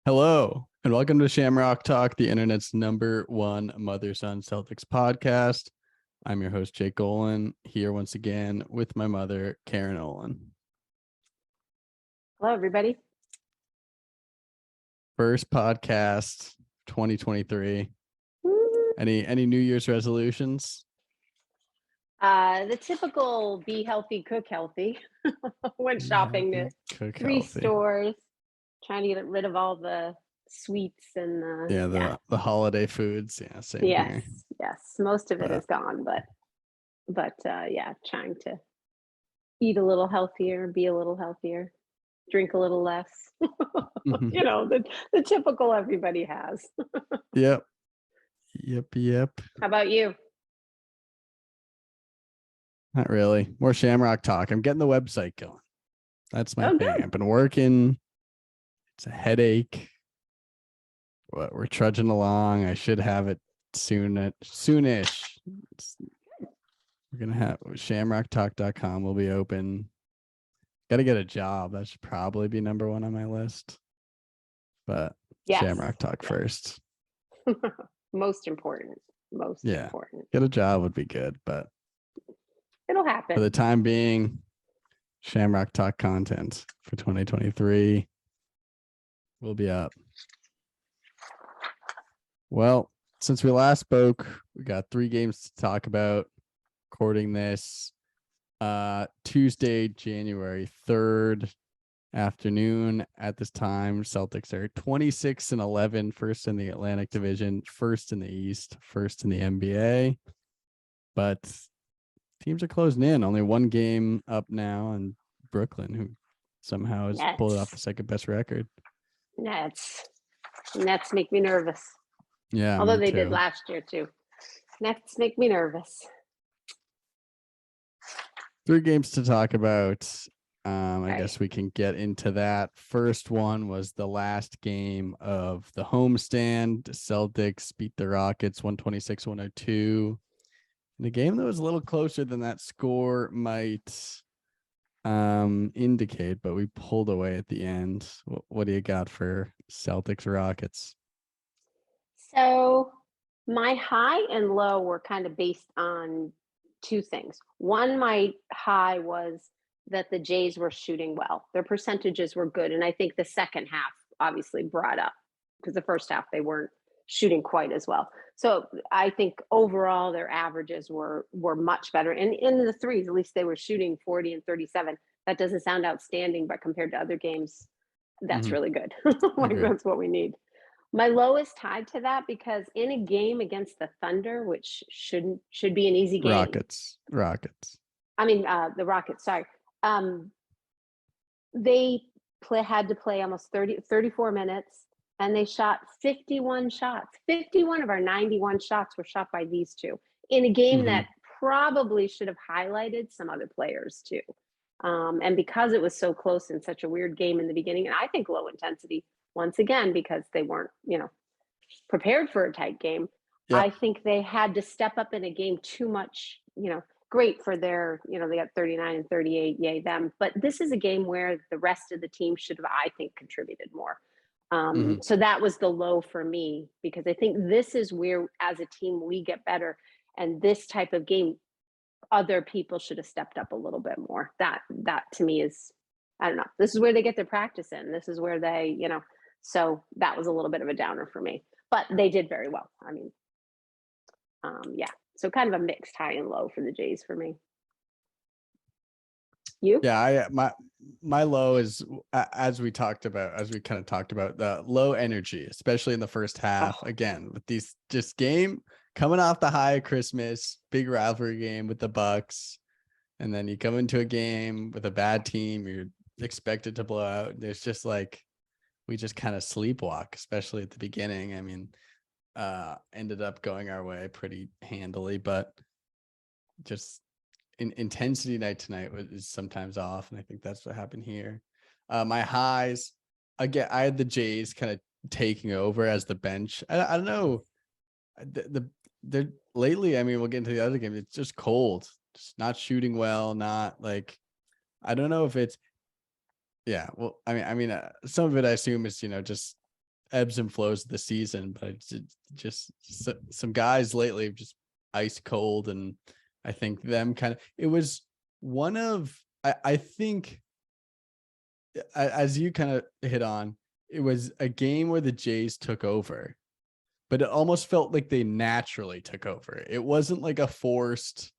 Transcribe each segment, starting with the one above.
Hello, and welcome to Shamrock Talk, the internet's number one mother-son Celtics podcast. I'm your host, Jake Olin, here once again with my mother, Karen Olin. Hello, everybody. First podcast, 2023. Any New Year's resolutions? The typical be healthy, cook healthy. Went shopping to Cook 3 healthy. stores, trying to get rid of all the sweets and the holiday foods. Yeah, same here. Yes. Most of it is gone, but trying to eat a little healthier, be a little healthier, drink a little less. You know, the typical everybody has. Yep. How about you? Not really. More Shamrock Talk. I'm getting the website going. That's my thing. Good. I've been working. It's a headache. We're trudging along. I should have it soonish. We're gonna have shamrocktalk.com will be open. Gotta get a job. That should probably be number one on my list. But Shamrock Talk first. Most important. Get a job would be good, but it'll happen. For the time being, Shamrock Talk content for 2023 will be up. Well, since we last spoke, we got 3 games to talk about. Recording this Tuesday, January 3rd afternoon. At this time, Celtics are 26-11, first in the Atlantic Division, first in the East, first in the NBA. But teams are closing in. Only 1 game up now, and Brooklyn, who somehow has pulled off the second best record. Nets make me nervous. Yeah, although they did last year too. Nets make me nervous. 3 games to talk about. I guess we can get into that. First one was the last game of the homestand. The Celtics beat the Rockets 126-102. The game that was a little closer than that score might indicate, but we pulled away at the end. What do you got for Celtics Rockets? So my high and low were kind of based on 2 things. One, my high was that the Jays were shooting well. Their percentages were good. And I think the second half obviously brought up, because the first half they weren't shooting quite as well. So I think overall their averages were much better. And in the threes, at least they were shooting 40 and 37. That doesn't sound outstanding, but compared to other games, that's really good. That's what we need. My low is tied to that because in a game against the Thunder, which should be an easy game. Rockets. I mean, the Rockets, sorry. They had to play almost 34 minutes, and they shot 51 shots. 51 of our 91 shots were shot by these 2 in a game that probably should have highlighted some other players too. And because it was so close in such a weird game in the beginning, and I think low intensity once again, because they weren't, prepared for a tight game. Yeah. I think they had to step up in a game too much, great for their, they got 39 and 38, yay them. But this is a game where the rest of the team should have, I think, contributed more. So that was the low for me, because I think this is where, as a team, we get better. And this type of game, other people should have stepped up a little bit more. That to me is, I don't know. This is where they get their practice in. This is where they, so that was a little bit of a downer for me. But they did very well. I mean, so kind of a mixed high and low for the Jays for me. You? Yeah, my low is, as we kind of talked about, the low energy, especially in the first half. Again, with these just game coming off the high of Christmas, big rivalry game with the Bucks, and then you come into a game with a bad team, you're expected to blow out. There's just like, we just kind of sleepwalk, especially at the beginning. I mean, ended up going our way pretty handily, but just intensity night tonight is sometimes off, and I think that's what happened here. My highs, again, I had the Jays kind of taking over as the bench. I don't know, they're lately, I mean, we'll get into the other game, it's just cold, just not shooting well, not like, I don't know if it's, yeah, well, I mean some of it I assume is, just ebbs and flows of the season, but just some guys lately just ice cold, and I think them kind of, it was one of, I think, as you kind of hit on, it was a game where the Jays took over, but it almost felt like they naturally took over. It wasn't like a forced,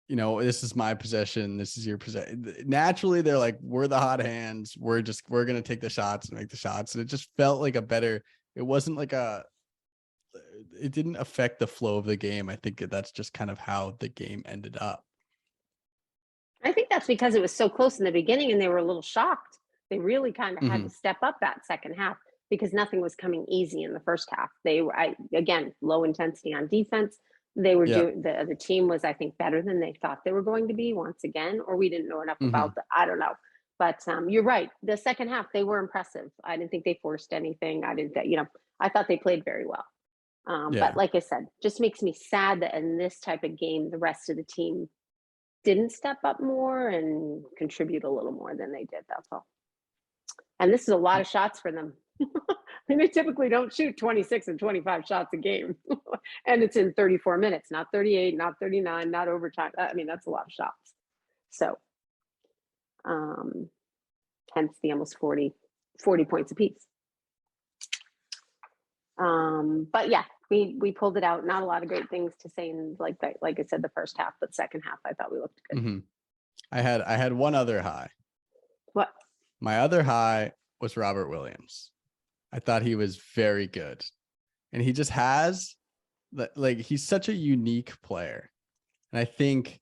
this is my possession, this is your possession. Naturally, they're like, we're the hot hands. We're going to take the shots and make the shots. And it just felt like it wasn't like it didn't affect the flow of the game. I think that's just kind of how the game ended up. I think that's because it was so close in the beginning and they were a little shocked. They really kind of had to step up that second half because nothing was coming easy in the first half. They were, again, low intensity on defense. They were doing, the team was, I think, better than they thought they were going to be once again, or we didn't know enough about I don't know. But you're right. The second half, they were impressive. I didn't think they forced anything. I thought they played very well. But like I said, just makes me sad that in this type of game, the rest of the team didn't step up more and contribute a little more than they did. That's all. And this is a lot of shots for them. They typically don't shoot 26 and 25 shots a game. And it's in 34 minutes, not 38, not 39, not overtime. I mean, that's a lot of shots. So, hence the almost 40 points apiece. But yeah, we pulled it out. Not a lot of great things to say in like I said, the first half, but second half, I thought we looked good. I had one other high. What? My other high was Robert Williams. I thought he was very good, and he just has he's such a unique player. And I think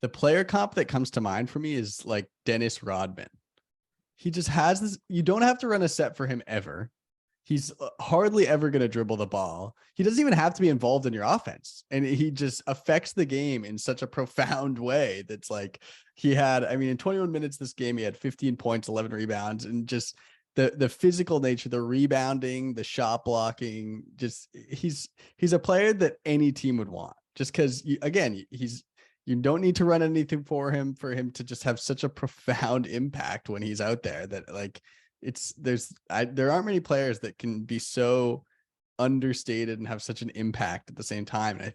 the player comp that comes to mind for me is like Dennis Rodman. He just has this. You don't have to run a set for him ever. He's hardly ever going to dribble the ball. He doesn't even have to be involved in your offense. And he just affects the game in such a profound way. That's like in 21 minutes, this game, he had 15 points, 11 rebounds, and just the physical nature, the rebounding, the shot blocking, just he's a player that any team would want, just because you don't need to run anything for him to just have such a profound impact when he's out there that there aren't many players that can be so understated and have such an impact at the same time. And I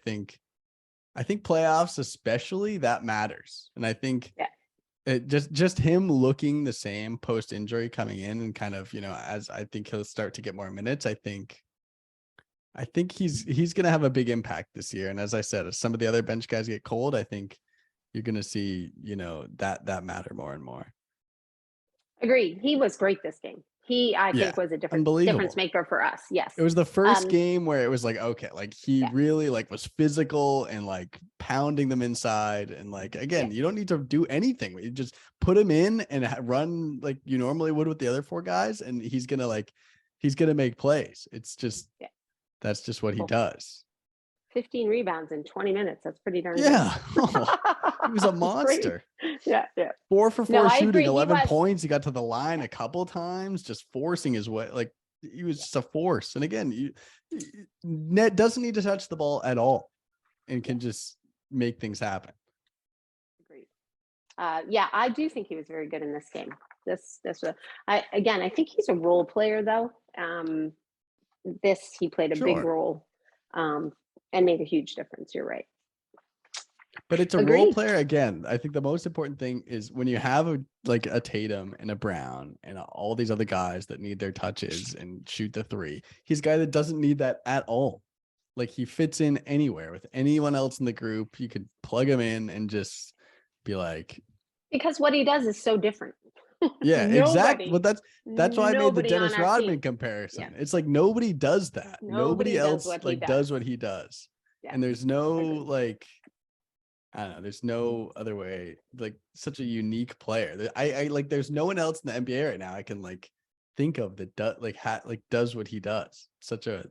think playoffs, especially, that matters. And I think it just him looking the same post injury coming in and kind of, as I think he'll start to get more minutes, I think he's going to have a big impact this year. And as I said, as some of the other bench guys get cold, I think you're going to see, that matter more and more. Agreed. He was great this game. I think was a difference maker for us. Yes. It was the first game where it was like, okay, like he really was physical and pounding them inside. And you don't need to do anything. You just put him in and run like you normally would with the other four guys. And he's going to make plays. It's just, that's just what he does. 15 rebounds in 20 minutes. That's pretty darn good. He was a monster. Yeah. 4 for 4 shooting, 11 points. He got to the line a couple times, just forcing his way. Like, he was just a force. And again, Ned doesn't need to touch the ball at all and can just make things happen. Agreed. I do think he was very good in this game. I think he's a role player though. He played a big role. And made a huge difference. You're right. But it's a role player. Again, I think the most important thing is when you have a Tatum and a Brown and all these other guys that need their touches and shoot the three. He's a guy that doesn't need that at all. Like, he fits in anywhere with anyone else in the group. You could plug him in and just be like, because what he does is so different. Yeah, exactly. Well, that's why I made the Dennis Rodman comparison. Yeah. It's like nobody does that. Nobody else does what he does. Yeah. And there's no I don't know. There's no other way. Such a unique player. I there's no one else in the NBA right now I can think of that does what he does. Such a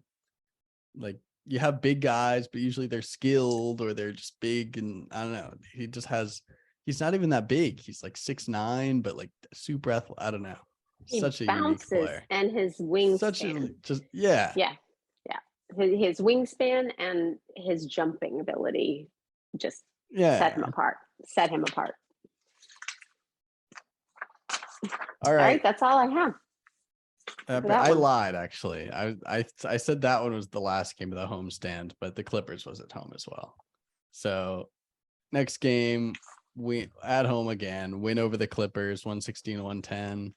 you have big guys, but usually they're skilled or they're just big, and I don't know. He just has. He's not even that big. He's 6'9", but super athletic. I don't know. Such a unique player. And his wingspan. His wingspan and his jumping ability just set him apart. All right. That's all I have. I lied, actually. I said that one was the last game of the homestand, but the Clippers was at home as well. So next game, we at home again, win over the Clippers, 116-110.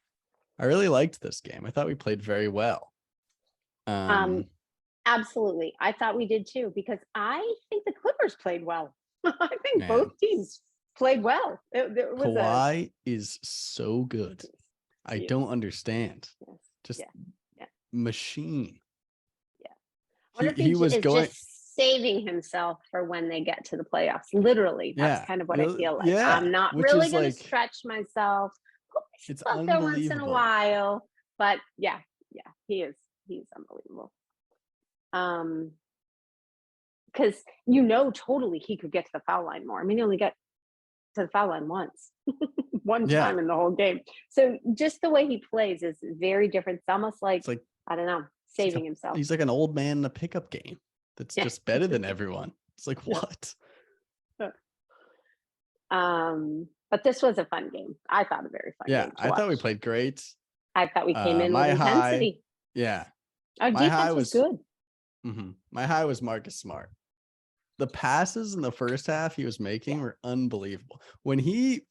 I really liked this game. I thought we played very well. Absolutely. I thought we did too, because I think the Clippers played well. I think Man. both teams played well. It was Kawhi is so good. I don't understand. Yes. Just Yeah. machine. Yeah. He was going just saving himself for when they get to the playoffs. Literally, that's kind of what I feel like. Yeah, I'm not which really is going to like, stretch myself. it's Up there once in a unbelievable. while, but yeah, he's unbelievable. Because totally he could get to the foul line more. I mean, he only got to the foul line once, one time in the whole game. So just the way he plays is very different. It's almost like I don't know, saving himself. He's like an old man in a pickup game that's just better than everyone. It's like, what? But this was a fun game. I thought a very fun game. Yeah, I thought we played great. I thought we came in with intensity. Yeah. Our defense was good. My high was Marcus Smart. The passes in the first half he was making were unbelievable. When he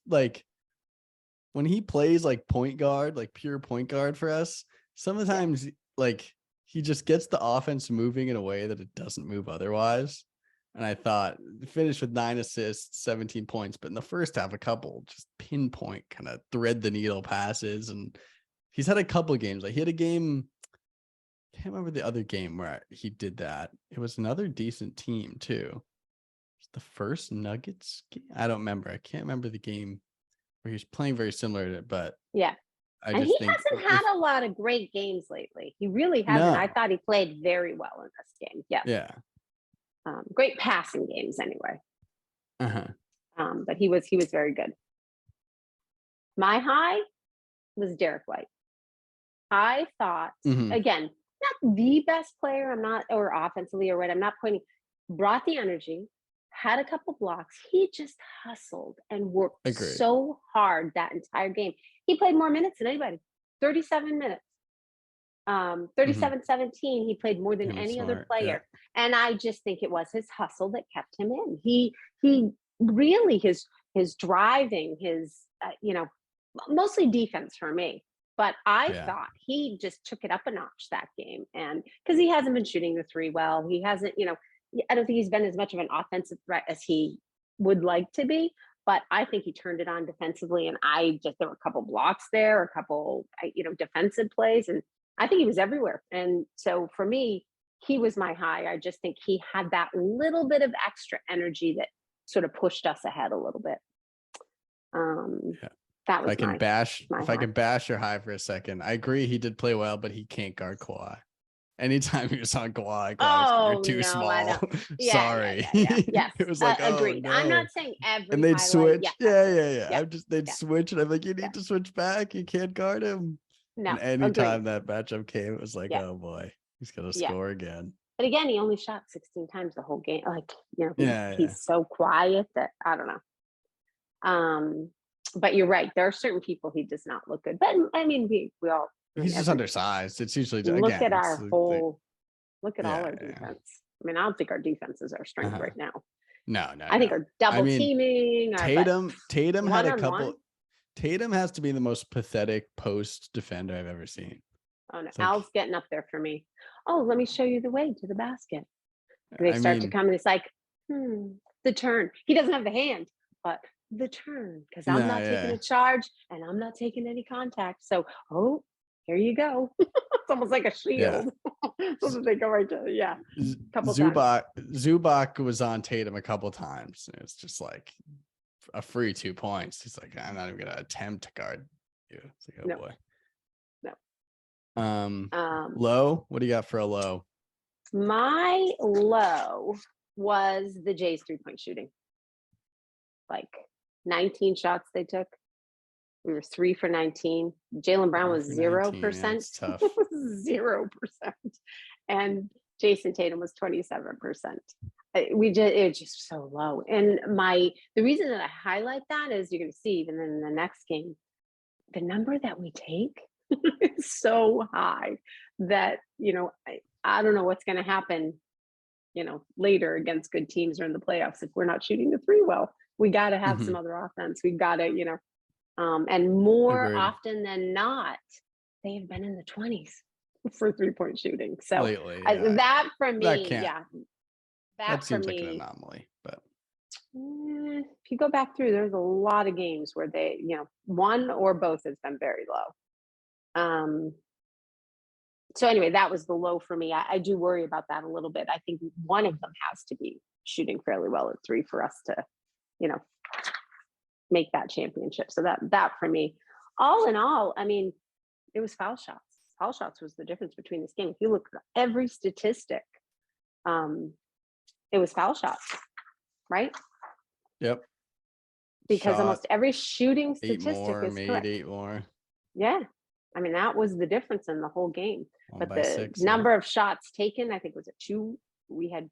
plays like point guard, like pure point guard for us, sometimes like he just gets the offense moving in a way that it doesn't move otherwise. And I thought finished with 9 assists, 17 points, but in the first half, a couple just pinpoint kind of thread the needle passes. And he's had a couple of games. Like he had a game, I can't remember the other game where he did that. It was another decent team too. The first Nuggets game? I don't remember. I can't remember the game where he's playing very similar to it, but yeah. I and just he hasn't had a lot of great games lately. He really hasn't. I thought he played very well in this game. Yeah. Yeah. Great passing games anyway. But he was very good. My high was Derek White. I thought, again, not the best player. I'm not, or offensively or what. I'm not pointing. Brought the energy, had a couple blocks. He just hustled and worked so hard that entire game. He played more minutes than anybody. 37 minutes. 37-17. He played more than any other player. Yeah. And I just think it was his hustle that kept him in. He really, his driving, his, mostly defense for me. But I thought he just took it up a notch that game. And because he hasn't been shooting the three well, he hasn't, I don't think he's been as much of an offensive threat as he would like to be, but I think he turned it on defensively. And there were a couple blocks there, a couple, defensive plays, and I think he was everywhere. And so for me, he was my high. I just think he had that little bit of extra energy that sort of pushed us ahead a little bit. That was if I can bash your high for a second, I agree he did play well, but he can't guard Kawhi. Anytime he was on Kawhi, you're too small. Sorry. Yes. It was like, agreed. No. I'm not saying every and they'd switch. Yeah. They'd switch, and I'm like, you need to switch back. You can't guard him. No. And anytime that matchup came, it was like, oh boy, he's gonna score again. But again, he only shot 16 times the whole game. Like, he's so quiet that I don't know. But you're right. There are certain people he does not look good. But I mean, we all. He's just undersized. It's usually look at our whole. Look at all our defense. I mean, I don't think our defense is our strength right now. No. I think our double teaming. Tatum had a couple. Tatum has to be the most pathetic post defender I've ever seen. Oh no, Al's getting up there for me. Oh, let me show you the way to the basket. And they start to come, and it's like, the turn. He doesn't have the hand, but the turn, because I'm not taking a charge and I'm not taking any contact. So, here you go. It's almost like a shield. So that they go right to couple times. Zubac was on Tatum a couple times. And it's just like a free 2 points. He's like, I'm not even gonna attempt to guard you. It's like, boy. No. Low. What do you got for a low? My low was the Jays 3-point shooting. Like 19 shots they took. We were 3 for 19. Jaylen Brown was 0%. Tough. 0%. And Jason Tatum was 27%. It was just so low. And the reason that I highlight that is you're going to see even in the next game, the number that we take, It's so high that, I don't know what's going to happen, later against good teams or in the playoffs if we're not shooting the three well. We got to have some other offense. We've got to, and more Agreed. often than not, they have been in the 20s for 3-point shooting. So Lately, that for me, that can't. yeah, That for seems like an me, anomaly, but if you go back through, there's a lot of games where they, one or both has been very low. So anyway, that was the low for me. I do worry about that a little bit. I think one of them has to be shooting fairly well at three for us to, make that championship. So that for me, all in all, I mean, it was foul shots. Foul shots was the difference between this game. If you look at every statistic, it was foul shots, right? yep. Because Shot almost every shooting 8 statistic more, is made correct. 8 more. Yeah. I mean, that was the difference in the whole game. Won But by the 6. number of shots taken, I think was it 2. We had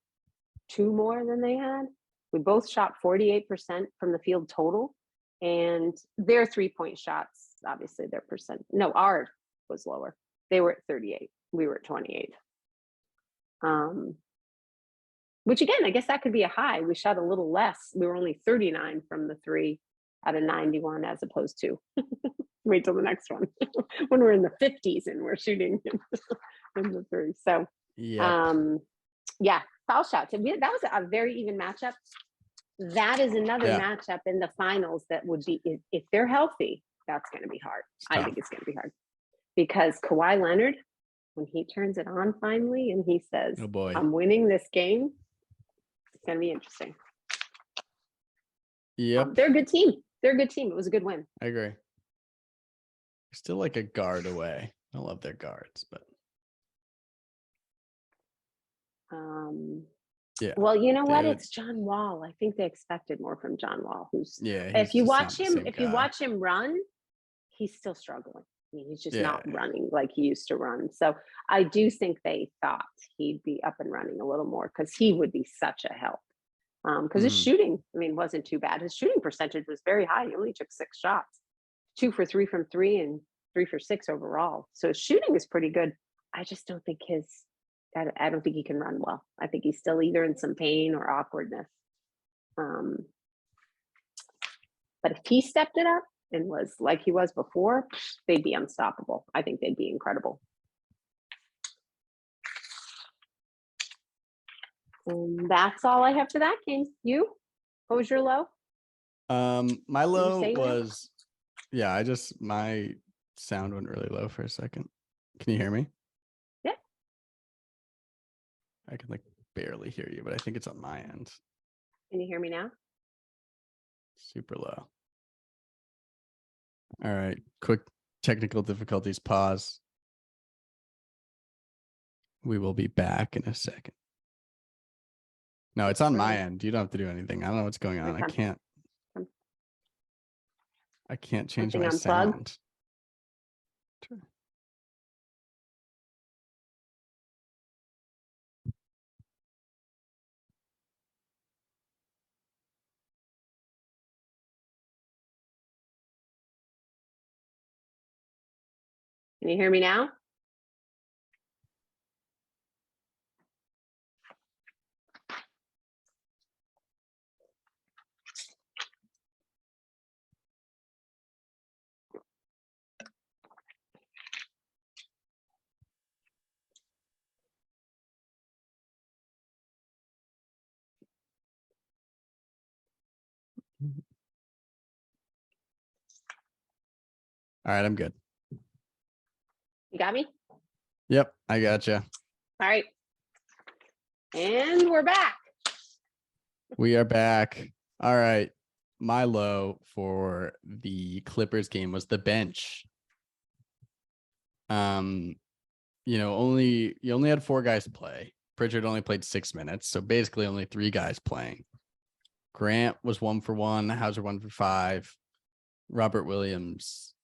2 more than they had. We both shot 48% from the field total. And their 3-point shots, obviously their percent. No, ours was lower. They were at 38. We were at 28. Which again, I guess that could be a high. We shot a little less. We were only 39 from the 3 out of 91 as opposed to wait till the next one when we're in the 50s and we're shooting in the 3. So yeah, foul shots. That was a very even matchup. That is another matchup in the finals that would be, if they're healthy, that's going to be hard. I think it's going to be hard because Kawhi Leonard, when he turns it on finally and he says, oh boy, I'm winning this game, it's going to be interesting. Yep. They're a good team. They're a good team. It was a good win. I agree. Still like a guard away. I love their guards, but yeah. Well, you know what? It's John Wall. I think they expected more from John Wall. If you watch him run, he's still struggling. I mean, he's just not running like he used to run. So I do think they thought he'd be up and running a little more because he would be such a help. Because his shooting, I mean, wasn't too bad. His shooting percentage was very high. He only took 6 shots, 2 for 3 from 3 and 3 for 6 overall. So his shooting is pretty good. I just don't think I don't think he can run well. I think he's still either in some pain or awkwardness. But if he stepped it up and was like he was before, they'd be unstoppable. I think they'd be incredible. And that's all I have for that game. You? What was your low? My low was, my sound went really low for a second. Can you hear me? Yeah. I can barely hear you, but I think it's on my end. Can you hear me now? Super low. All right. Quick technical difficulties. Pause. We will be back in a second. No, it's on my end. You don't have to do anything. I don't know what's going on. Okay. I can't change my sound. Sure. Can you hear me now? All right, I'm good. You got me? Yep, I gotcha. All right. And we're back. We are back. All right. My low for the Clippers game was the bench. You only had 4 guys play. Pritchard only played 6 minutes, so basically only 3 guys playing. Grant was 1 for 1, Hauser 1 for 5. Robert Williams,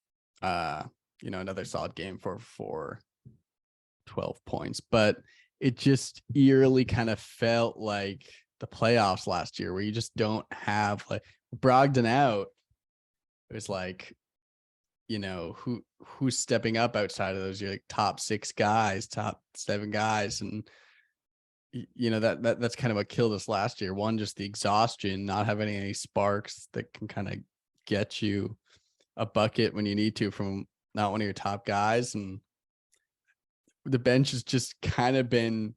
another solid game for 12 points. But it just eerily kind of felt like the playoffs last year where you just don't have Brogdon out. It was like who's stepping up outside of those, your like top 6 guys, top 7 guys. And that's kind of what killed us last year. One, just the exhaustion, not having any sparks that can kind of get you a bucket when you need to from not one of your top guys. And the bench has just kind of been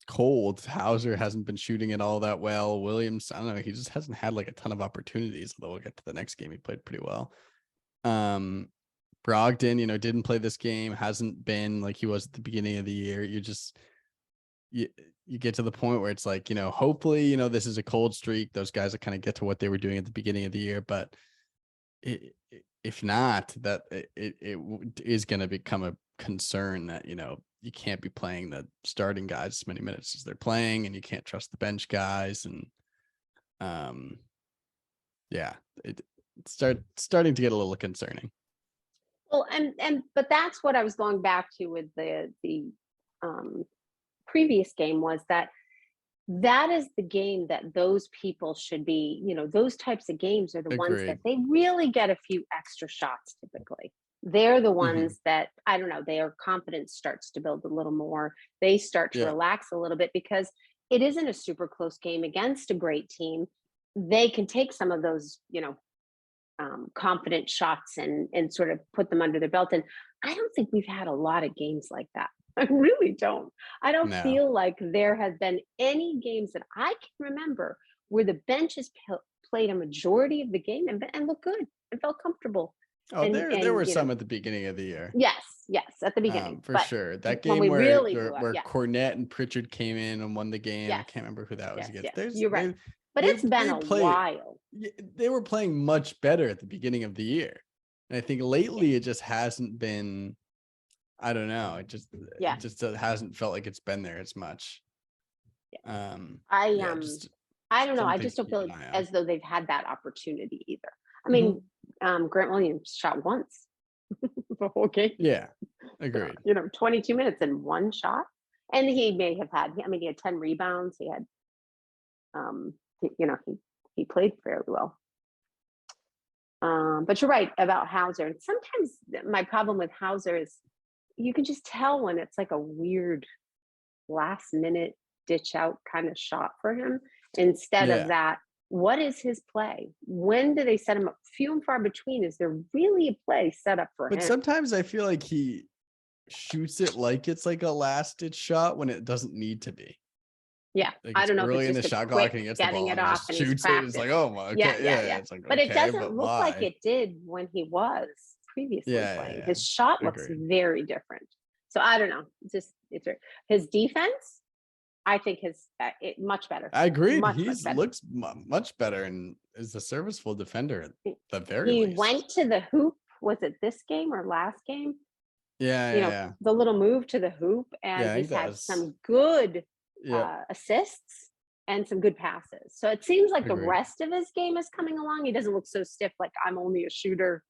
cold. Hauser hasn't been shooting it all that well. Williams, I don't know, he just hasn't had like a ton of opportunities, although we'll get to the next game. He played pretty well. Brogdon, didn't play this game, hasn't been like he was at the beginning of the year. You get to the point where it's like, hopefully, this is a cold streak. Those guys will kind of get to what they were doing at the beginning of the year. But if not, that it is going to become a concern that, you can't be playing the starting guys as many minutes as they're playing, and you can't trust the bench guys. And it's starting to get a little concerning. Well, but that's what I was going back to with the previous game, was that is the game that those people should be, those types of games are the ones that they really get a few extra shots typically. They're the ones that, I don't know, their confidence starts to build a little more. They start to relax a little bit because it isn't a super close game against a great team. They can take some of those, confident shots and sort of put them under their belt. And I don't think we've had a lot of games like that. I really don't. I don't feel like there has been any games that I can remember where the bench has played a majority of the game and looked good and felt comfortable. Oh, there were some at the beginning of the year. Yes, at the beginning. For sure. That game where Cornette and Pritchard came in and won the game. I can't remember who that was against. You're right. But it's been a while. They were playing much better at the beginning of the year. And I think lately it just hasn't been, I don't know. It just hasn't felt like it's been there as much. I don't know. I just don't feel as though they've had that opportunity either. I mean, Grant Williams shot once the whole game. Yeah, agreed. 22 minutes and one shot. And he may have had, he had 10 rebounds. He had, he played fairly well. But you're right about Hauser. And sometimes my problem with Hauser is you can just tell when it's like a weird last minute ditch out kind of shot for him instead of that. What is his play? When do they set him up? Few and far between. Is there really a play set up for him? But sometimes I feel like he shoots it like it's like a last ditch shot when it doesn't need to be. Yeah, like I don't know. Early in the shot clock and he gets the ball and off and shoots it. It's like, oh my, okay, yeah. It's like, but it doesn't look like it did when he was previously playing. His shot looks very different. So I don't know. It's his defense. I think it much better. I agree. He looks much better and is a serviceable defender at the very least. He went to the hoop. Was it this game or last game? Yeah. The little move to the hoop, and he's had some good assists and some good passes. So it seems like the rest of his game is coming along. He doesn't look so stiff, like I'm only a shooter.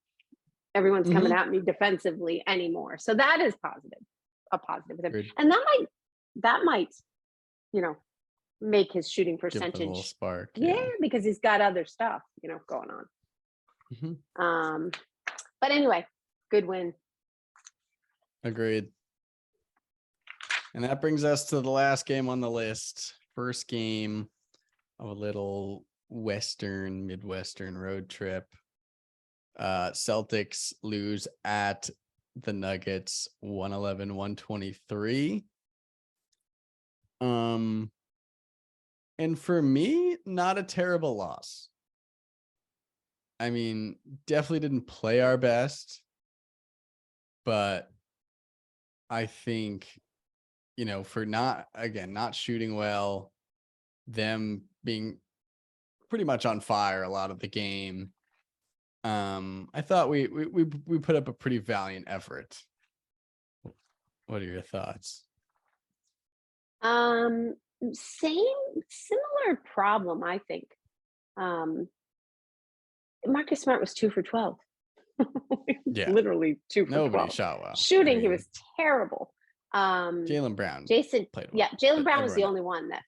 Everyone's coming at me defensively anymore. So that is a positive with him. And that might, make his shooting percentage spark. Because he's got other stuff, going on. But anyway, good win. Agreed. And that brings us to the last game on the list. First game of a little Midwestern road trip. Celtics lose at the Nuggets 111-123. And for me, not a terrible loss. I mean, definitely didn't play our best, but I think, for not shooting well, them being pretty much on fire a lot of the game, I thought we put up a pretty valiant effort. What are your thoughts? Similar problem, I think. Marcus Smart was 2 for 12. Literally 2 for 12. Nobody shot well. Shooting, he was terrible. Jaylen Brown Jason played well. Jaylen Brown was the only one that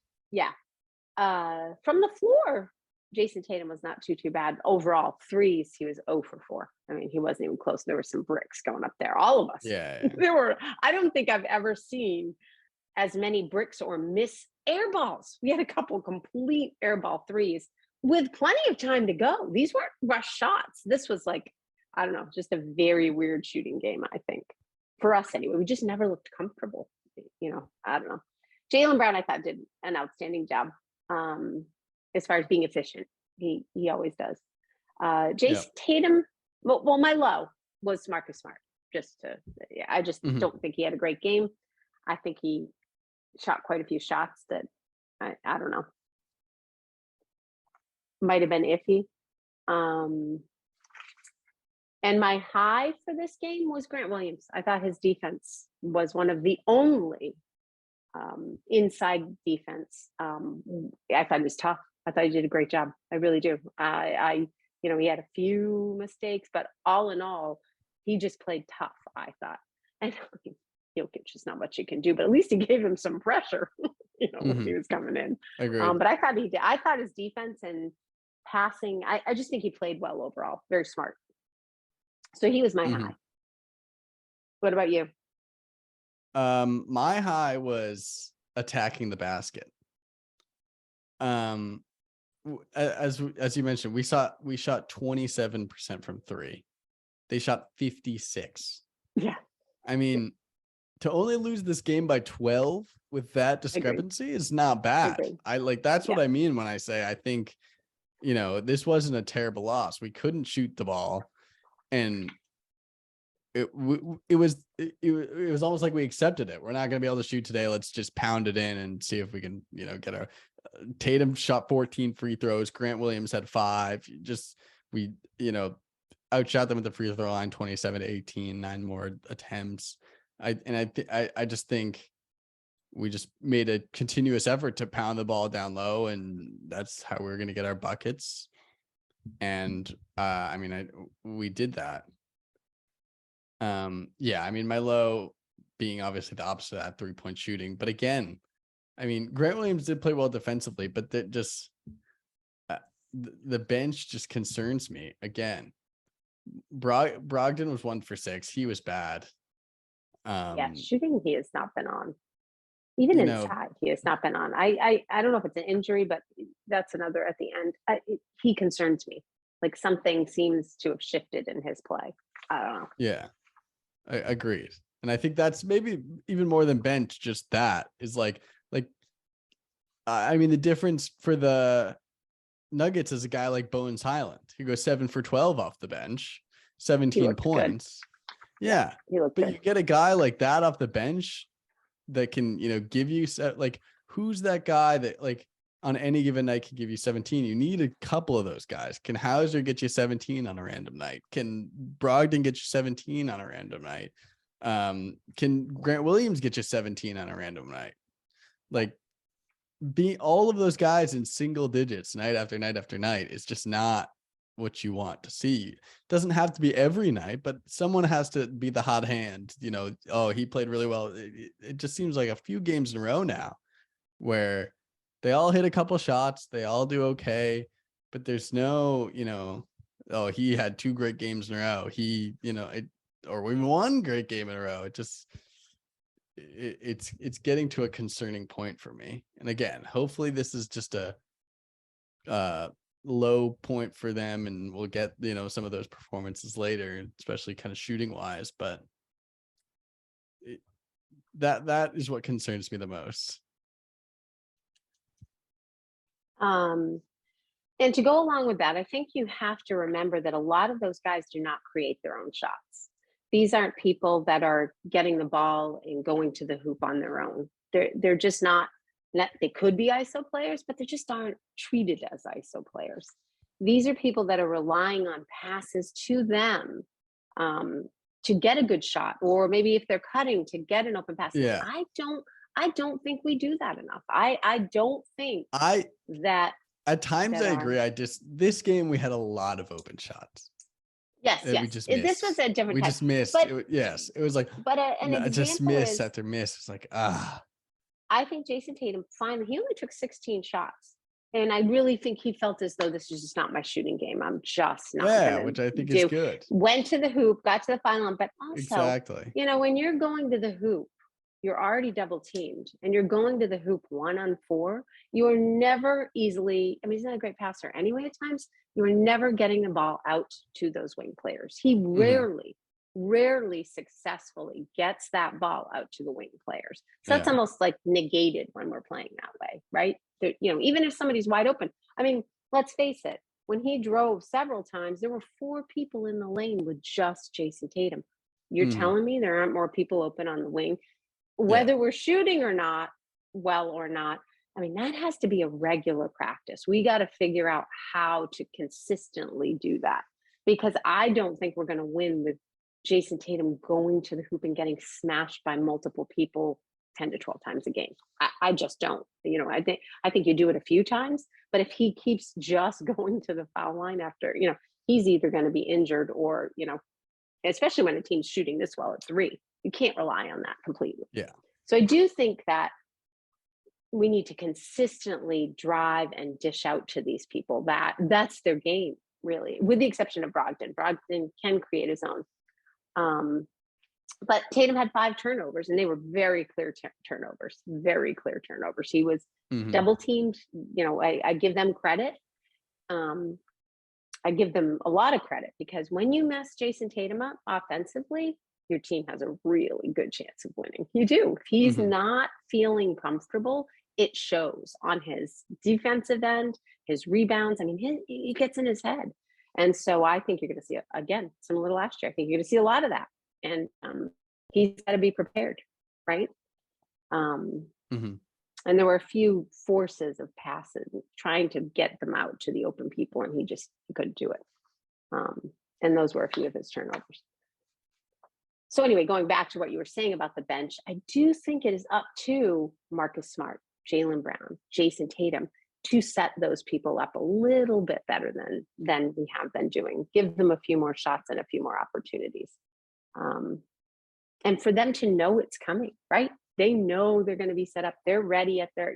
from the floor, Jason Tatum was not too bad. Overall, threes, he was 0 for 4. I mean, he wasn't even close. There were some bricks going up there. All of us. Yeah. I don't think I've ever seen as many bricks or miss air balls. We had a couple complete airball threes with plenty of time to go. These weren't rush shots. This was like, I don't know, just a very weird shooting game, I think. For us anyway. We just never looked comfortable. I don't know. Jaylen Brown, I thought, did an outstanding job. As far as being efficient, he always does. Jason Tatum, well, my low was Marcus Smart. I just don't think he had a great game. I think he shot quite a few shots that I don't know, might have been iffy. And my high for this game was Grant Williams. I thought his defense was one of the only inside defense. I thought it was tough. I thought he did a great job. I really do. He had a few mistakes, but all in all, he just played tough, I thought. And Jokic is not much you can do, but at least he gave him some pressure, when he was coming in. Agreed. But I thought he did. I thought his defense and passing, I just think he played well overall. Very smart. So he was my high. What about you? My high was attacking the basket. As you mentioned, we shot 27% from 3. They shot 56. Yeah. I mean, to only lose this game by 12 with that discrepancy is not bad. That's what I mean when I say I think, this wasn't a terrible loss. We couldn't shoot the ball, and it was almost like we accepted it. We're not going to be able to shoot today. Let's just pound it in and see if we can, get our Tatum shot 14 free throws. Grant Williams had 5. We outshot them at the free throw line, 27-18, 9 more attempts. I just think we just made a continuous effort to pound the ball down low, and that's how we're going to get our buckets. And we did that. My low being obviously the opposite of that, 3-point shooting. But again, Grant Williams did play well defensively, but that just the bench just concerns me. Again, Brogdon was 1 for 6. He was bad. Shooting he has not been on. Even inside, he has not been on. I don't know if it's an injury, but that's another at the end. He concerns me. Like something seems to have shifted in his play. I don't know. Yeah, I agreed. And I think that's maybe even more than bench. Just that is the difference for the Nuggets is a guy like Bones Highland. He goes 7 for 12 off the bench, 17 points. Good. Yeah. But good. You get a guy like that off the bench that can, give you who's that guy that on any given night can give you 17? You need a couple of those guys. Can Hauser get you 17 on a random night? Can Brogdon get you 17 on a random night? Can Grant Williams get you 17 on a random night? All of those guys in single digits night after night after night is just not what you want to see. It doesn't have to be every night, but someone has to be the hot hand. He played really well. It just seems like a few games in a row now where they all hit a couple shots, they all do okay, but there's no, he had 2 great games in a row. Or we won great game in a row. It's getting to a concerning point for me. And again, hopefully this is just a low point for them, and we'll get some of those performances later, especially kind of shooting wise. But that is what concerns me the most. And to go along with that, I think you have to remember that a lot of those guys do not create their own shots. These aren't people that are getting the ball and going to the hoop on their own. They're just not. They could be ISO players, but they just aren't treated as ISO players. These are people that are relying on passes to them to get a good shot, or maybe if they're cutting to get an open pass. Yeah. I don't think we do that enough. I don't think that at times I agree. This game we had a lot of open shots. Yes. This was a different. We just missed. It was like, but just miss after miss. It's like, I think Jason Tatum he only took 16 shots. And I really think he felt as though this is just not my shooting game. I'm just not gonna which I think do. is good. Went to the hoop, got to the final, but also, Exactly. when you're going to the hoop, you're already double teamed and you're going to the hoop 1-on-4. You are never easily, I mean, he's not a great passer anyway at times. You are never getting the ball out to those wing players. He rarely successfully gets that ball out to the wing players. So that's almost like negated when we're playing that way, right? Even if somebody's wide open. I mean, let's face it, when he drove several times, there were 4 people in the lane with just Jason Tatum. You're telling me there aren't more people open on the wing? Whether we're shooting or not, well or not, I mean, that has to be a regular practice. We got to figure out how to consistently do that, because I don't think we're going to win with Jason Tatum going to the hoop and getting smashed by multiple people 10 to 12 times a game. I just don't. I think you do it a few times, but if he keeps just going to the foul line after, he's either going to be injured or, especially when a team's shooting this well at 3. You can't rely on that completely. Yeah. So I do think that we need to consistently drive and dish out to these people. That's their game, really, with the exception of Brogdon. Brogdon can create his own. But Tatum had 5 turnovers, and they were very clear turnovers. Very clear turnovers. He was double teamed. I give them credit. I give them a lot of credit, because when you mess Jason Tatum up offensively, your team has a really good chance of winning. You do. If he's not feeling comfortable, it shows on his defensive end, his rebounds. I mean, he gets in his head. And so I think you're going to see, again, similar to last year, I think you're going to see a lot of that. And he's got to be prepared, right? And there were a few forces of passes trying to get them out to the open people, and he couldn't do it. And those were a few of his turnovers. So anyway, going back to what you were saying about the bench, I do think it is up to Marcus Smart, Jaylen Brown, Jason Tatum to set those people up a little bit better than we have been doing. Give them a few more shots and a few more opportunities. And for them to know it's coming, right? They know they're going to be set up. They're ready at their,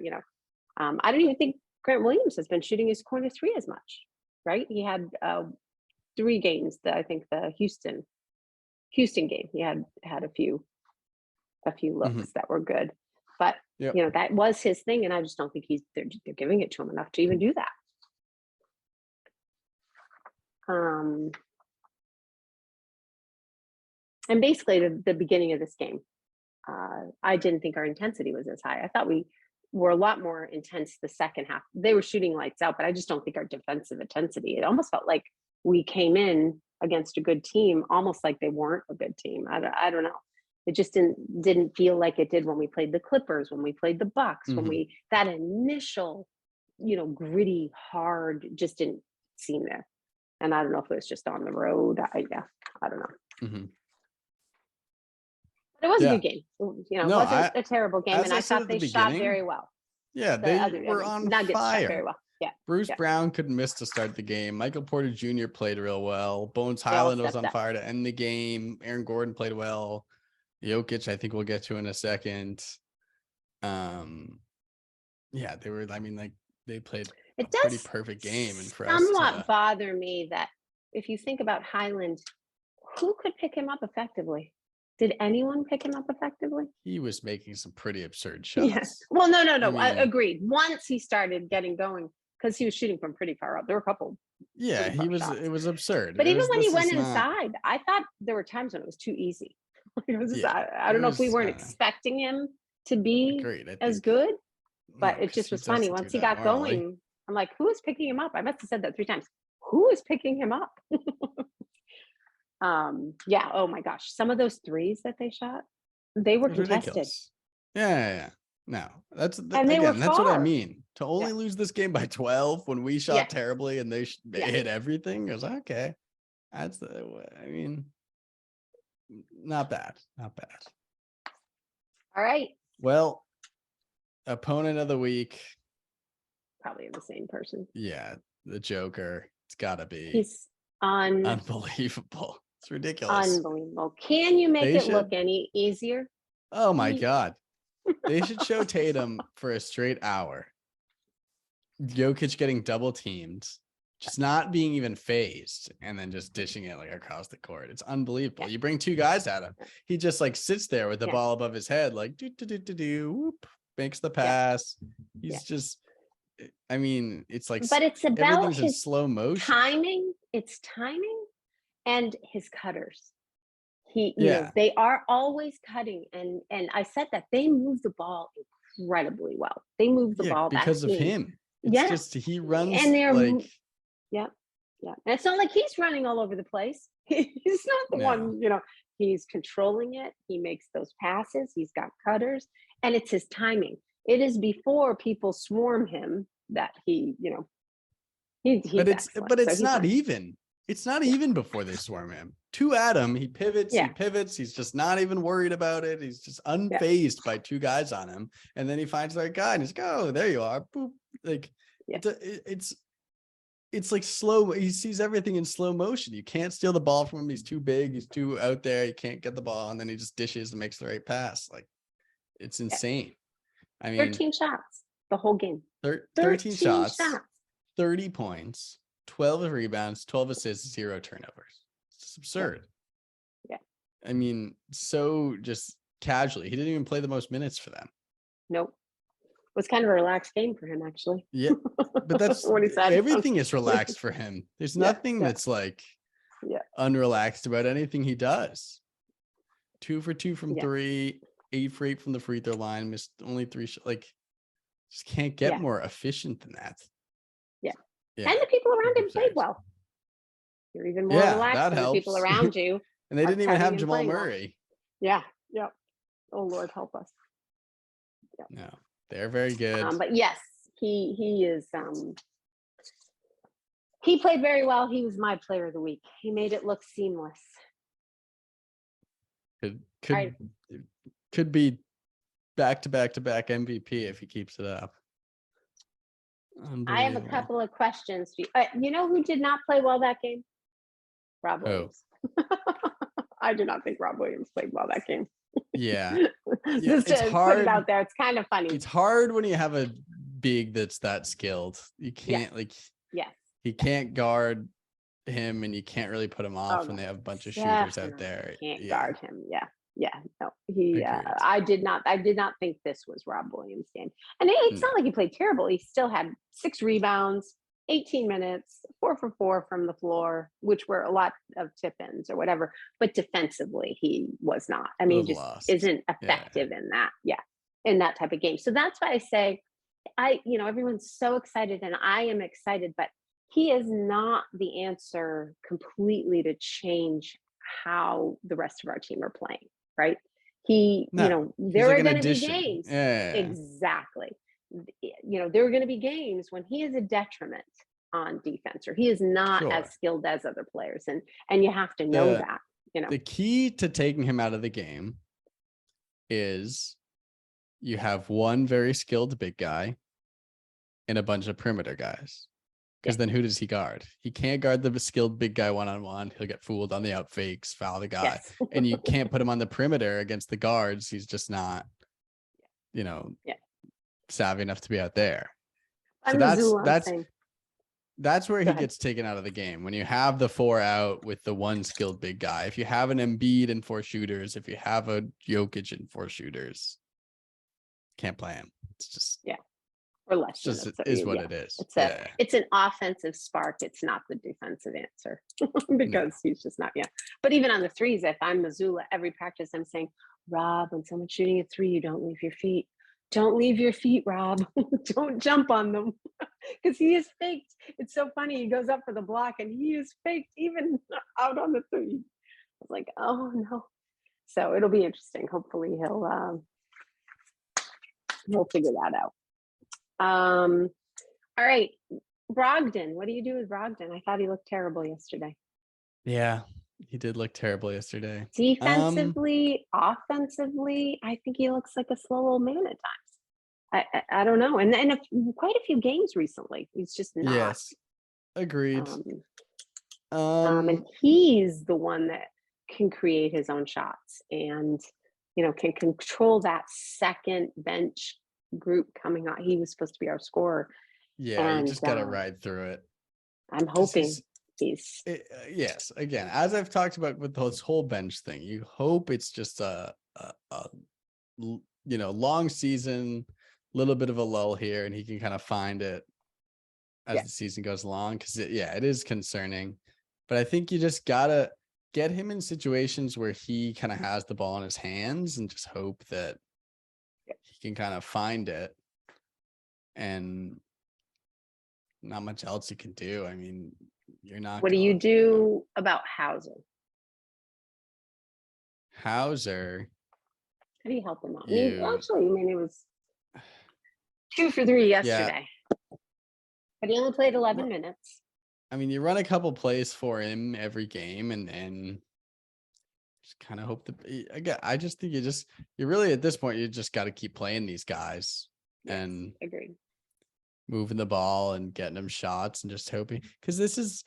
I don't even think Grant Williams has been shooting his corner 3 as much, right? He had 3 games. I think the Houston game, he had a few looks that were good, but that was his thing, and I just don't think they're giving it to him enough to even do that. And basically the beginning of this game, I didn't think our intensity was as high. I thought we were a lot more intense the second half. They were shooting lights out, but I just don't think our defensive intensity, it almost felt like we came in against a good team, almost like they weren't a good team. I don't know. It just didn't feel like it did when we played the Clippers, when we played the Bucks, when that initial, gritty, hard, just didn't seem there. And I don't know if it was just on the road. I don't know. But it was a good game. It wasn't a terrible game, and I thought they shot very well. Yeah, they were on Nuggets fire. shot very well. Yeah. Bruce Brown couldn't miss to start the game. Michael Porter Jr. played real well. Bones Highland was on fire to end the game. Aaron Gordon played well. Jokic, I think we'll get to in a second. Yeah, they were. I mean, like they played a pretty perfect game, and for us, somewhat bother me that if you think about Highland, who could pick him up effectively? Did anyone pick him up effectively? He was making some pretty absurd shots. Yes. Well, no. I agreed. Once he started getting going, because he was shooting from pretty far out. There were a couple. Yeah, he was. Shots. It was absurd. But even when he went inside, I thought there were times when it was too easy. I don't know if we weren't expecting him to be as good, but it just was funny. Once he got going, I'm like, who is picking him up? I must have said that 3 times. Who is picking him up? Oh my gosh, some of those 3s that they shot, they were contested. Ridiculous. Yeah. No, that's what I mean. To only lose this game by 12 when we shot terribly and they hit everything, I was like, okay, not bad. All right. Well, opponent of the week, probably the same person. Yeah, the Joker. It's gotta be. He's unbelievable. It's ridiculous. Unbelievable. Can you make it look any easier? Oh my God. They should show Tatum for a straight hour Jokic getting double teamed, just not being even phased, and then just dishing it like across the court. It's unbelievable. You bring two guys at him. He just like sits there with the ball above his head, like whoop, makes the pass. He's just, I mean, it's like, but it's about everything's in his slow motion. timing. It's timing and his cutters. You know, they are always cutting, and I said that they move the ball incredibly well. They move the ball because of him. It's just he runs, and they're like and it's not like he's running all over the place. He's not the one, you know. He's controlling it. He makes those passes. He's got cutters, and it's his timing. It is before people swarm him that he, you know, he's excellent. But it's not even. It's not even before they swarm him. To Adam, he pivots, he's just not even worried about it. He's just unfazed by two guys on him. And then he finds the right guy and he's like, oh, there you are. Boop. Like it's like slow. He sees everything in slow motion. You can't steal the ball from him. He's too big. He's too out there. You can't get the ball. And then he just dishes and makes the right pass. Like, it's insane. I mean, 13 shots the whole game. 13 shots, 30 points. 12 rebounds, 12 assists, 0 turnovers. It's just absurd. Yeah. I mean, so just casually. He didn't even play the most minutes for them. Nope. It was kind of a relaxed game for him, actually. Yeah. But that's what he said. Everything is relaxed for him. There's nothing that's like unrelaxed about anything he does. 2 for 2 from 3, 8 for 8 from the free throw line, missed only 3 like just can't get more efficient than that. Yeah. And the people around him played well. You're even more relaxed when the people around you. And they didn't even have Jamal Murray. Well. Yeah. Oh, Lord, help us. Yeah. No, they're very good. But yes, he is. He played very well. He was my player of the week. He made it look seamless. Could be back to back MVP if he keeps it up. I have a couple of questions for you. You know who did not play well that game? Rob Williams. I do not think Rob Williams played well that game. Yeah. Just to put it out there, it's kind of funny. It's hard when you have a big that's that skilled. You can't he can't guard him, and you can't really put him off when they have a bunch of shooters out there. Can't guard him. No, I did not think this was Rob Williams' game. And it's not like he played terrible. He still had 6 rebounds, 18 minutes, 4 for 4 from the floor, which were a lot of tip-ins or whatever. But defensively, he was not. I mean, just isn't effective in that. In that type of game. So that's why I say, everyone's so excited, and I am excited, but he is not the answer completely to change how the rest of our team are playing. Right. There are going to be games. Exactly. There are going to be games when he is a detriment on defense, or he is not as skilled as other players. And you have to know that, The key to taking him out of the game is you have one very skilled big guy and a bunch of perimeter guys. Because then who does he guard? He can't guard the skilled big guy one-on-one. He'll get fooled on the out fakes, foul the guy. And you can't put him on the perimeter against the guards. He's just not, savvy enough to be out there. So that's where he gets taken out of the game. When you have the 4 out with the one skilled big guy. If you have an Embiid and 4 shooters, if you have a Jokic and 4 shooters, can't play him. It's just or less. Just is what it is. It's an offensive spark. It's not the defensive answer because he's just not. But even on the threes, if I'm Mazzulla, every practice I'm saying, Rob, when someone's shooting a 3, you don't leave your feet. Don't leave your feet, Rob. Don't jump on them because he is faked. It's so funny. He goes up for the block and he is faked even out on the 3. I was like, oh no. So it'll be interesting. Hopefully he'll figure that out. All right, Brogdon. What do you do with Brogdon? I thought he looked terrible yesterday. Yeah, he did look terrible yesterday. Defensively, offensively, I think he looks like a slow old man at times. I don't know, and quite a few games recently, he's just not. Yes, agreed. And he's the one that can create his own shots and can control that second bench group coming out. He was supposed to be our scorer, Yeah, you And just got to ride through it. I'm 'Cause hoping he's yes, again, as I've talked about with this whole bench thing, you hope it's just long season, little bit of a lull here, and he can kind of find it as yeah. the season goes along. Because it is concerning, but I think you just gotta get him in situations where he kind of has the ball in his hands and just hope that he can kind of find it, and not much else you can do. I mean, you're not What do you going do about Hauser? Hauser. How do you help him out? You Actually, it was 2 for 3 Yeah, yesterday, but he only played 11 minutes. I mean, you run a couple plays for him every game, and then just kind of hope that again. I just think you really at this point you just got to keep playing these guys Yes, and agreed. moving the ball and getting them shots and just hoping, because this is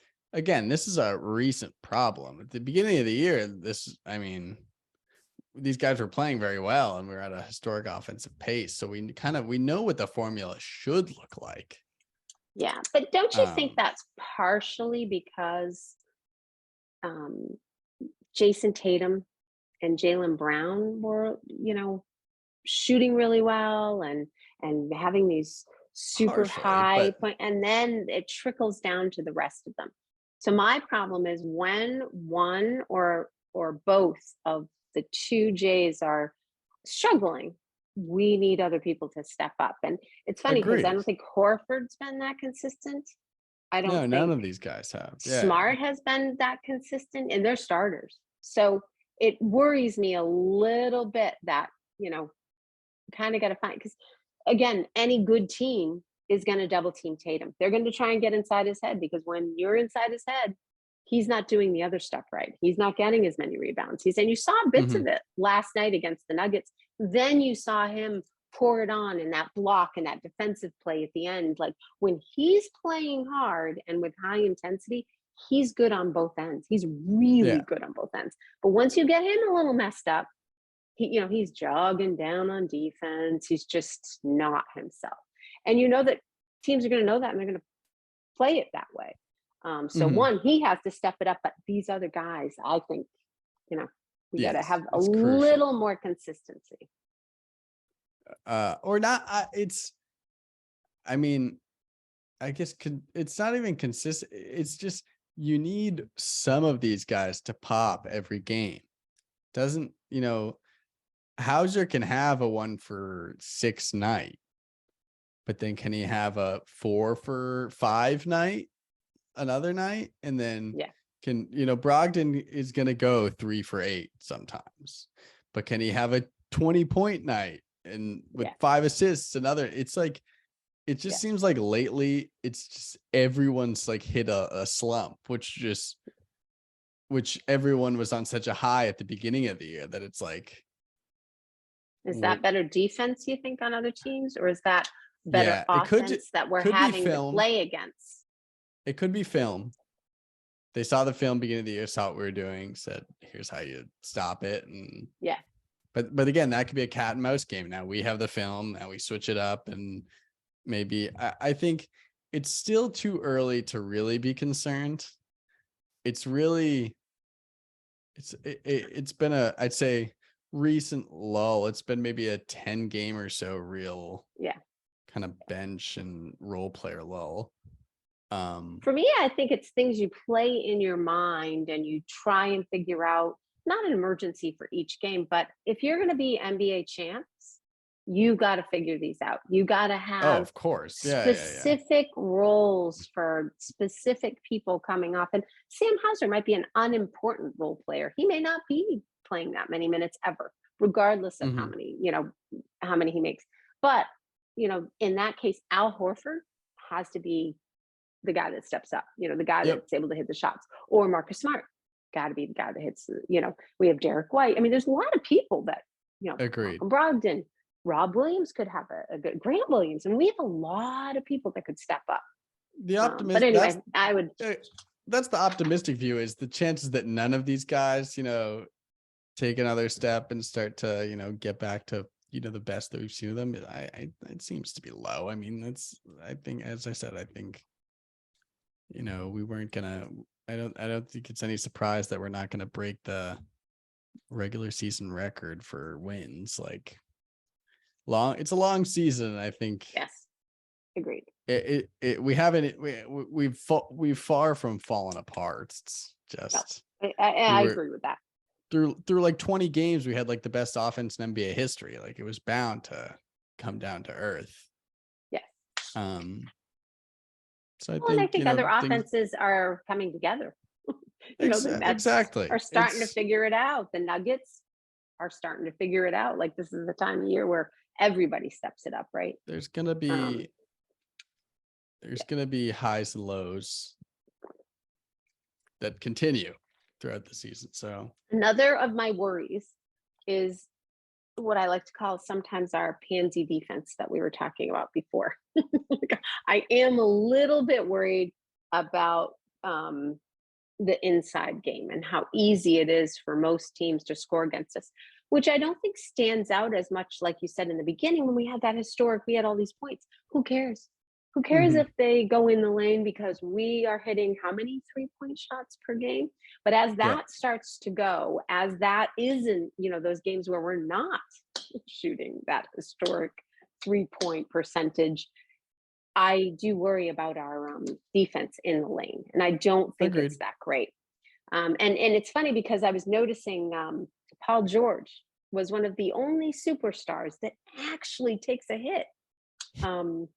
a recent problem. At the beginning of the year, these guys were playing very well and we're at a historic offensive pace, so we know what the formula should look like. Yeah, but don't you think Um, that's partially because Jason Tatum and Jaylen Brown were, shooting really well and having these super Partially, high but point, and then it trickles down to the rest of them. So my problem is when one or both of the two Jays are struggling, we need other people to step up. And it's funny because I agreed. don't think Horford's been that consistent. I don't No, none think of these guys have. Yeah. Smart has been that consistent, and they're starters. So it worries me a little bit that, kind of got to find, because again, any good team is going to double team Tatum. They're going to try and get inside his head, because when you're inside his head, he's not doing the other stuff right. He's not getting as many rebounds. And you saw bits Mhm. of it last night against the Nuggets. Then you saw him pour it on in that block and that defensive play at the end. Like when he's playing hard and with high intensity, he's good on both ends. He's really Yeah. good on both ends. But once you get him a little messed up, he's jogging down on defense. He's just not himself. And you know that teams are going to know that, and they're going to play it that way. So Mhm. one, he has to step it up, but these other guys, I think, we got to Yes, have a it's crucial. little more consistency. Or not. I mean, I guess it's not even consistent. It's just you need some of these guys to pop every game. Doesn't, Hauser can have a 1 for 6 night, but then can he have a 4 for 5 night another night? And then Yeah. Brogdon is going to go 3 for 8 sometimes, but can he have a 20-point night and with Yeah. 5 assists? It's like, it just Yeah. seems like lately it's just everyone's like hit a slump, which everyone was on such a high at the beginning of the year that it's like, Is that better defense, you think, on other teams, or is that better yeah, offense that we're could be having to film. play against? It could be film. They saw the film beginning of the year, saw what we were doing, said, here's how you stop it. And Yeah. but again, that could be a cat and mouse game. Now we have the film, now we switch it up, and maybe I think it's still too early to really be concerned. It's been I'd say recent lull. It's been maybe a 10 game or so real kind of bench and role player lull. For me, I think it's things you play in your mind and you try and figure out, not an emergency for each game, but if you're going to be NBA champs, you got to figure these out. You got to have of course. Yeah. specific roles for specific people coming off. And Sam Hauser might be an unimportant role player. He may not be playing that many minutes ever, regardless of how many he makes. But, in that case, Al Horford has to be the guy that steps up, the guy that's able to hit the shots, or Marcus Smart, got to be the guy that hits, we have Derek White. I mean, there's a lot of people that, Agreed. Brogdon, Rob Williams could have a good, Grant Williams, and we have a lot of people that could step up. The But anyway, that's the optimistic view, is the chances that none of these guys, take another step and start to, get back to the best that we've seen of them, it seems to be low. I mean, I think, as I said, I think, we weren't gonna. I don't think it's any surprise that we're not gonna break the regular season record for wins. Like, it's a long season. I think. Yes, agreed. We've far from fallen apart. It's just I agree with that. Through like 20 games, we had like the best offense in NBA history. Like, it was bound to come down to earth. Yes. So I I think other things, offenses are coming together. The Nets exactly are starting to figure it out. The Nuggets are starting to figure it out. Like, this is the time of year where everybody steps it up, right? There's gonna be highs and lows that continue throughout the season. So another of my worries is what I like to call sometimes our pansy defense that we were talking about before. I am a little bit worried about the inside game and how easy it is for most teams to score against us, which I don't think stands out as much, like you said in the beginning, when we had we had all these points. Who cares? Who cares if they go in the lane, because we are hitting how many 3-point shots per game? But as that starts to go, as that isn't, those games where we're not shooting that historic 3-point percentage, I do worry about our defense in the lane. And I don't think it's that great. And it's funny because I was noticing Paul George was one of the only superstars that actually takes a hit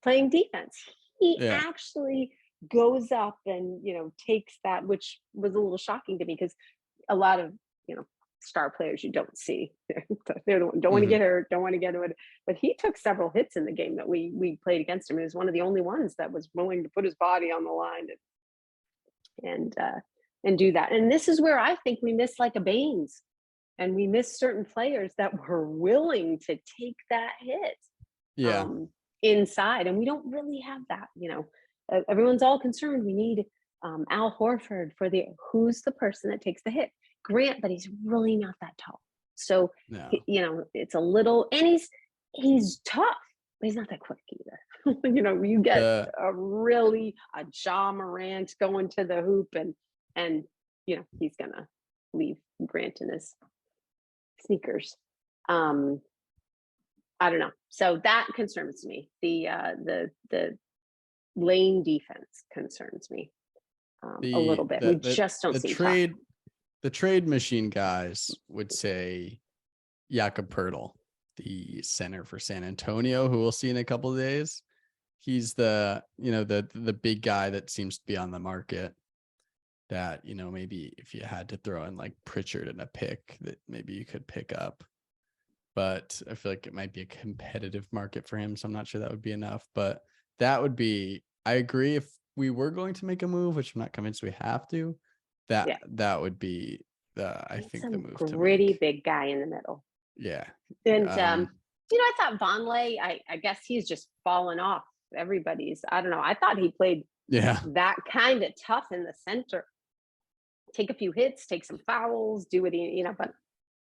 playing defense. He actually goes up and takes that, which was a little shocking to me, because a lot of star players you don't see. They don't want to get hurt, don't want to get it. But he took several hits in the game that we played against him. He was one of the only ones that was willing to put his body on the line and do that. And this is where I think we miss like a Baines, and we miss certain players that were willing to take that hit inside. And we don't really have that. Everyone's all concerned. We need Al Horford for who's the person that takes the hit. Grant, but he's really not that tall. So, it's a little, and he's tough, but he's not that quick either. You get a Ja Morant going to the hoop and he's going to leave Grant in his sneakers. I don't know. So that concerns me. The lane defense concerns me a little bit. We just don't see trade. The trade machine guys would say Jakob Poeltl, the center for San Antonio, who we'll see in a couple of days. He's the big guy that seems to be on the market, that, maybe if you had to throw in like Pritchard and a pick, that maybe you could pick up. But I feel like it might be a competitive market for him, so I'm not sure that would be enough. But that would be, I agree, if we were going to make a move, which I'm not convinced we have to, that would be I think the move. Gritty big guy in the middle. Yeah. And I thought Vonleh, I guess he's just fallen off everybody's. I don't know. I thought he played that kind of tough in the center. Take a few hits, take some fouls, do what but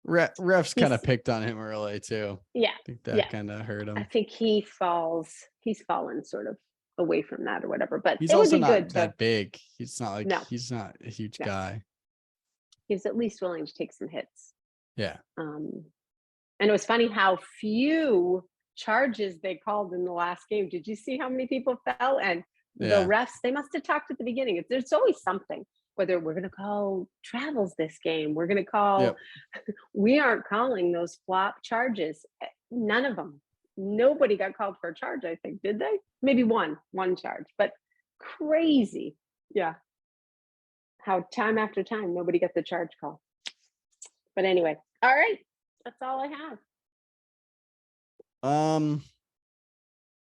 refs kind of picked on him early too. Yeah. I think that kind of hurt him. I think he's fallen sort of away from that or whatever, but he's also not that big. He's not he's not a huge guy. He's at least willing to take some hits. Yeah. And it was funny how few charges they called in the last game. Did you see how many people fell? And the refs, they must have talked at the beginning. There's always something, whether we're going to call travels this game, we're going to call, we aren't calling those flop charges. None of them. Nobody got called for a charge, I think, did they? Maybe one charge, but crazy. Yeah. How time after time, nobody got the charge call. But anyway, all right. That's all I have.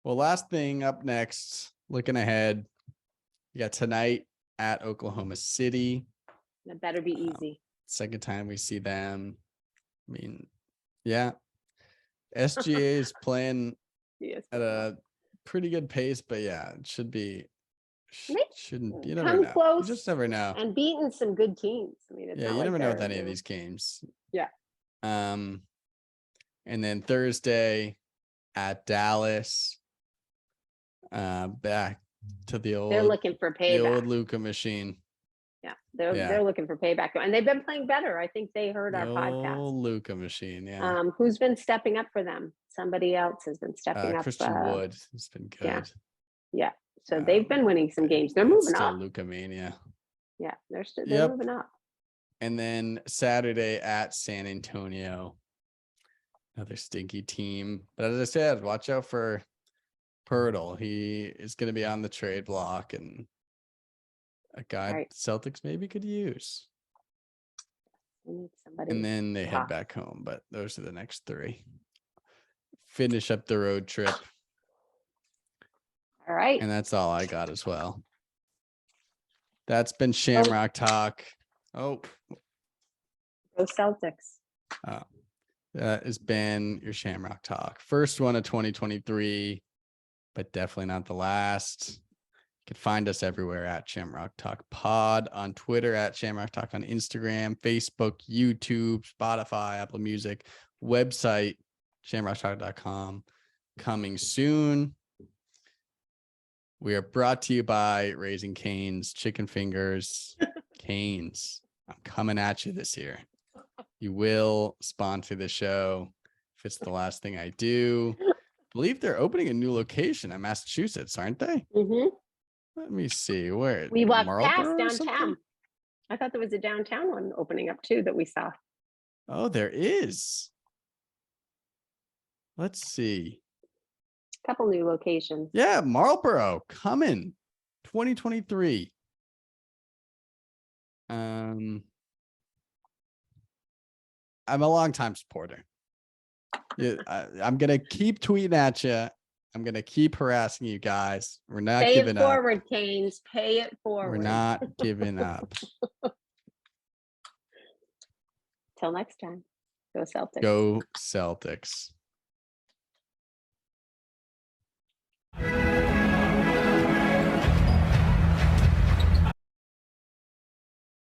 Well, last thing up next, looking ahead, we got tonight at Oklahoma City. That better be easy. Second time we see them. I mean, SGA is playing at a pretty good pace, but it should be. Shouldn't you never know? Close, you just never know. And beating some good teams. I mean, you never know with any of these games. Yeah. And then Thursday at Dallas. Back to the They're looking for payback. Luka machine. Yeah, they're looking for payback, and they've been playing better. I think they heard our podcast. Luka machine, yeah. Who's been stepping up for them? Somebody else has been stepping up. Christian Wood has been good. Yeah. So they've been winning some games. They're moving up. Luka mania. Yeah, they're moving up. And then Saturday at San Antonio, another stinky team. But as I said, watch out for Pirtle. He is going to be on the trade block, and a guy Celtics maybe could use. And then they head back home, but those are the next three. Finish up the road trip. All right. And that's all I got as well. That's been Shamrock Talk. Oh. Go Celtics. That has been your Shamrock Talk. First one of 2023, but definitely not the last. You can find us everywhere at Shamrock Talk Pod, on Twitter at Shamrock Talk, on Instagram, Facebook, YouTube, Spotify, Apple Music, website, shamrocktalk.com. Coming soon. We are brought to you by Raising Cane's Chicken Fingers. Cane's, I'm coming at you this year. You will sponsor the show if it's the last thing I do. I believe they're opening a new location in Massachusetts, aren't they? Mm-hmm. Let me see where. We walked past downtown. I thought there was a downtown one opening up too that we saw. Oh, there is. Let's see. A couple new locations. Yeah, Marlboro coming 2023. I'm a longtime supporter. Yeah, I'm gonna keep tweeting at you. I'm gonna keep harassing you guys. We're not giving up. Pay it forward, Canes. Pay it forward. We're not giving up. Till next time. Go Celtics. Go Celtics.